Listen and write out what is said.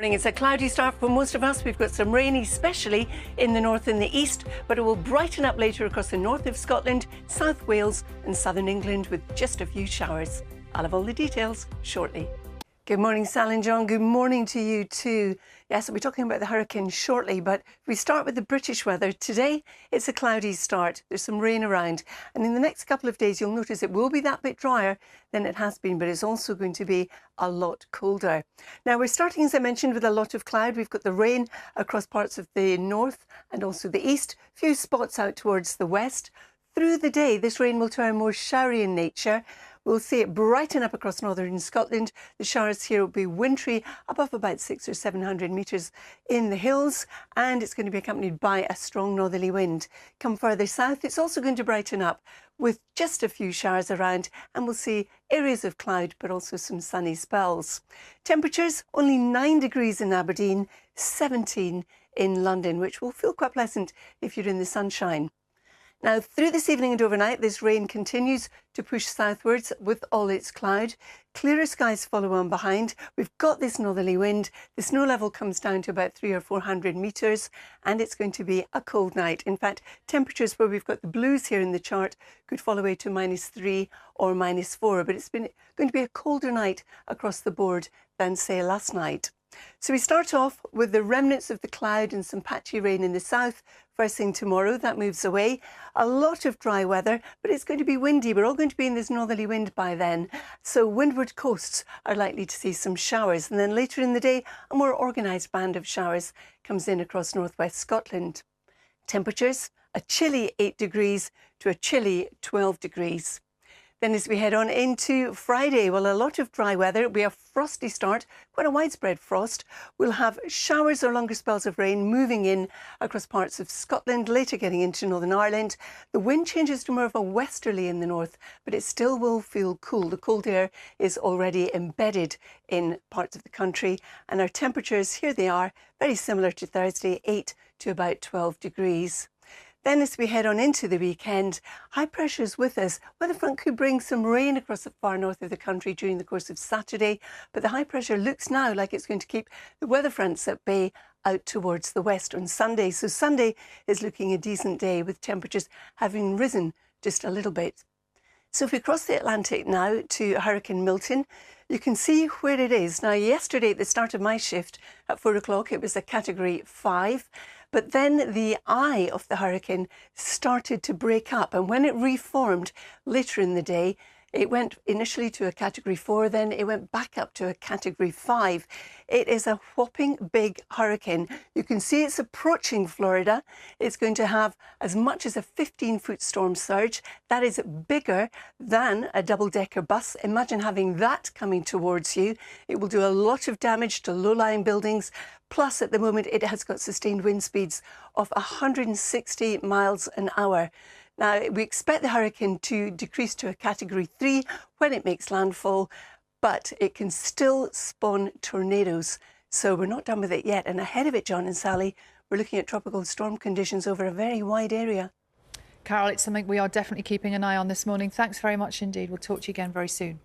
It's a cloudy start for most of us. We've got some rain, especially in the north and the east, but it will brighten up later across the north of Scotland, South Wales and southern England with just a few showers. I'll have all the details shortly. Good morning, Sal and John. Good morning to you too. Yes, we'll be talking about the hurricane shortly, but if we start with the British weather, today it's a cloudy start. There's some rain around, and in the next couple of days you'll notice it will be that bit drier than it has been, but it's also going to be a lot colder. Now we're starting, as I mentioned, with a lot of cloud. We've got the rain across parts of the north and also the east, a few spots out towards the west. Through the day, this rain will turn more showery in nature. We'll see it brighten up across northern Scotland. The showers here will be wintry, above about 600 or 700 metres in the hills, and it's going to be accompanied by a strong northerly wind. Come further south, it's also going to brighten up with just a few showers around, and we'll see areas of cloud but also some sunny spells. Temperatures only 9 degrees in Aberdeen, 17 in London, which will feel quite pleasant if you're in the sunshine. Now, through this evening and overnight, this rain continues to push southwards with all its cloud. Clearer skies follow on behind. We've got this northerly wind. The snow level comes down to about 300 or 400 metres, and it's going to be a cold night. In fact, temperatures where we've got the blues here in the chart could fall away to -3 or -4, but it's going to be a colder night across the board than, say, last night. So we start off with the remnants of the cloud and some patchy rain in the south. First thing tomorrow, that moves away. A lot of dry weather, but it's going to be windy. We're all going to be in this northerly wind by then. So windward coasts are likely to see some showers. And then later in the day, a more organised band of showers comes in across northwest Scotland. Temperatures, a chilly 8 degrees to a chilly 12 degrees. Then as we head on into Friday, well, a lot of dry weather. It'll be a frosty start, quite a widespread frost. We'll have showers or longer spells of rain moving in across parts of Scotland, later getting into Northern Ireland. The wind changes to more of a westerly in the north, but it still will feel cool. The cold air is already embedded in parts of the country, and our temperatures, here they are, very similar to Thursday, 8 to about 12 degrees. Then as we head on into the weekend, high pressure's with us. Weather front could bring some rain across the far north of the country during the course of Saturday, but the high pressure looks now like it's going to keep the weather fronts at bay out towards the west on Sunday. So Sunday is looking a decent day with temperatures having risen just a little bit. So if we cross the Atlantic now to Hurricane Milton, you can see where it is. Now, yesterday at the start of my shift at 4 o'clock, it was a Category 5. But then the eye of the hurricane started to break up. And when it reformed later in the day, it went initially to a Category 4, then it went back up to a Category 5. It is a whopping big hurricane. You can see it's approaching Florida. It's going to have as much as a 15-foot storm surge. That is bigger than a double-decker bus. Imagine having that coming towards you. It will do a lot of damage to low-lying buildings. Plus, at the moment, it has got sustained wind speeds of 160 miles an hour. Now, we expect the hurricane to decrease to a Category 3 when it makes landfall, but it can still spawn tornadoes. So we're not done with it yet. And ahead of it, John and Sally, we're looking at tropical storm conditions over a very wide area. Carol, it's something we are definitely keeping an eye on this morning. Thanks very much indeed. We'll talk to you again very soon.